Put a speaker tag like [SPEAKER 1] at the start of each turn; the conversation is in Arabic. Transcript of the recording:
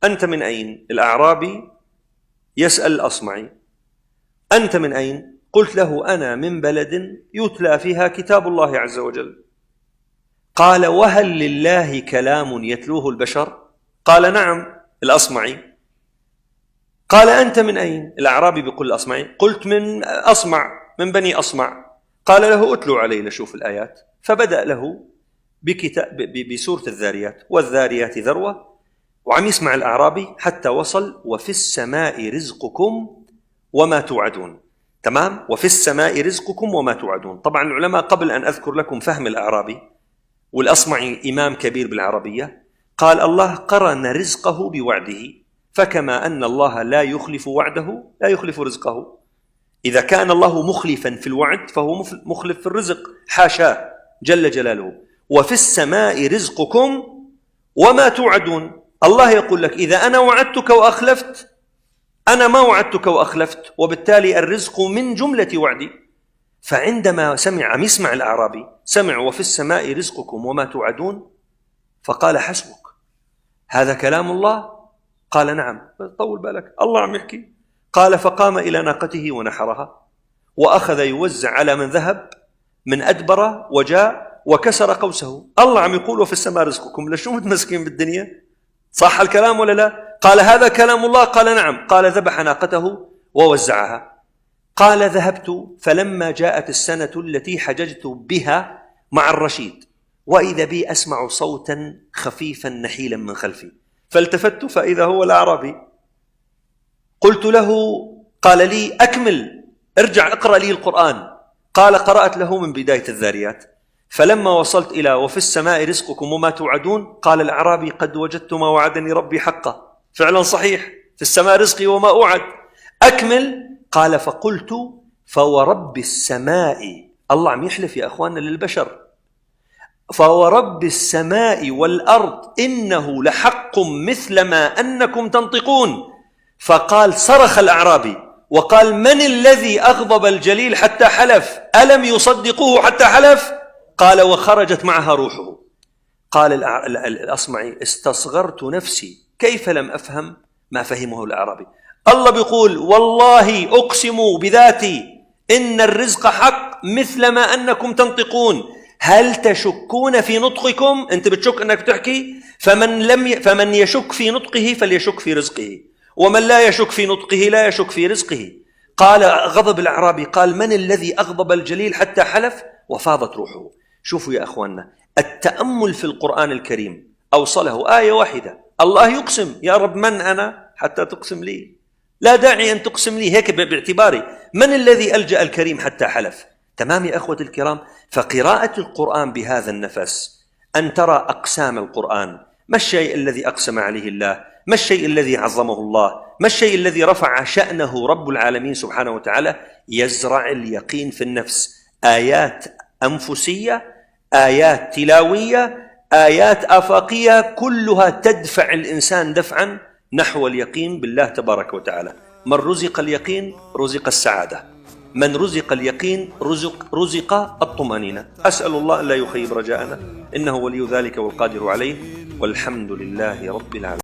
[SPEAKER 1] أنت من أين؟ الأعرابي يسأل الأصمعي: أنت من أين؟ قلت له: أنا من بلد يتلى فيها كتاب الله عز وجل. قال: وهل لله كلام يتلوه البشر؟ قال: نعم. الأصمعي قال: أنت من أين؟ الأعرابي بيقول الأصمعي: قلت من أصمع، من بني أصمع. قال له: أتلو علي لشوف الآيات. فبدأ له بسورة الذاريات: والذاريات ذروة، وعم يسمع الأعرابي حتى وصل: وفي السماء رزقكم وما توعدون. تمام؟ وفي السماء رزقكم وما توعدون. طبعا العلماء قبل أن أذكر لكم فهم الأعرابي، والأصمعي إمام كبير بالعربية، قال: الله قرن رزقه بوعده، فكما أن الله لا يخلف وعده لا يخلف رزقه. إذا كان الله مخلفا في الوعد فهو مخلف في الرزق، حاشاه جل جلاله. وفي السماء رزقكم وما توعدون. الله يقول لك: إذا أنا وعدتك وأخلفت، أنا ما وعدتك وأخلفت، وبالتالي الرزق من جملة وعدي. فعندما عم يسمع الأعرابي، سمع وفي السماء رزقكم وما توعدون، فقال: حسبك، هذا كلام الله؟ قال: نعم. طول بالك، الله عم يحكي. قال: فقام إلى ناقته ونحرها، وأخذ يوزع على من ذهب من أدبر وجاء وكسر قوسه. الله عم يقول: وفي السماء رزقكم، لشو متمسكين بالدنيا؟ صح الكلام ولا لا؟ قال: هذا كلام الله؟ قال: نعم. قال: ذبح ناقته ووزعها. قال: ذهبت فلما جاءت السنة التي حججت بها مع الرشيد، وإذا بي أسمع صوتا خفيفا نحيلا من خلفي، فالتفت فإذا هو الأعرابي. قلت له، قال لي: أكمل، ارجع اقرأ لي القرآن. قال: قرأت له من بداية الذاريات، فلما وصلت إلى وفي السماء رزقكم وما توعدون، قال الأعرابي: قد وجدت ما وعدني ربي حقا. فعلا صحيح، في السماء رزقي وما أوعد. أكمل. قال: فقلت: فورب السماء، الله عم يحلف يا أخواننا للبشر، فورب السماء والأرض إنه لحق مثل ما أنكم تنطقون. فقال: صرخ الأعرابي وقال: من الذي أغضب الجليل حتى حلف؟ ألم يصدقوه حتى حلف؟ قال: وخرجت معها روحه. قال الأصمعي: استصغرت نفسي، كيف لم أفهم ما فهمه الأعرابي؟ الله بيقول: والله أقسم بذاتي إن الرزق حق مثل ما أنكم تنطقون، هل تشكون في نطقكم؟ أنت بتشك أنك تحكي؟ فمن يشك في نطقه فليشك في رزقه، ومن لا يشك في نطقه لا يشك في رزقه. قال غضب الأعرابي، قال: من الذي أغضب الجليل حتى حلف؟ وفاضت روحه. شوفوا يا أخواننا، التأمل في القرآن الكريم أوصله آية واحدة: الله يقسم. يا رب، من أنا حتى تقسم لي؟ لا داعي أن تقسم لي، هيك باعتباري من الذي ألجأ الكريم حتى حلف. تمام يا أخوة الكرام؟ فقراءة القرآن بهذا النفس، أن ترى أقسام القرآن، ما الشيء الذي أقسم عليه الله، ما الشيء الذي عظمه الله، ما الشيء الذي رفع شأنه رب العالمين سبحانه وتعالى، يزرع اليقين في النفس. آيات أنفسية، آيات تلاوية، آيات آفاقية، كلها تدفع الإنسان دفعا نحو اليقين بالله تبارك وتعالى. من رزق اليقين رزق السعادة، من رزق اليقين رزق الطمأنينة. أسأل الله أن لا يخيب رجاءنا، إنه ولي ذلك والقادر عليه، والحمد لله رب العالمين.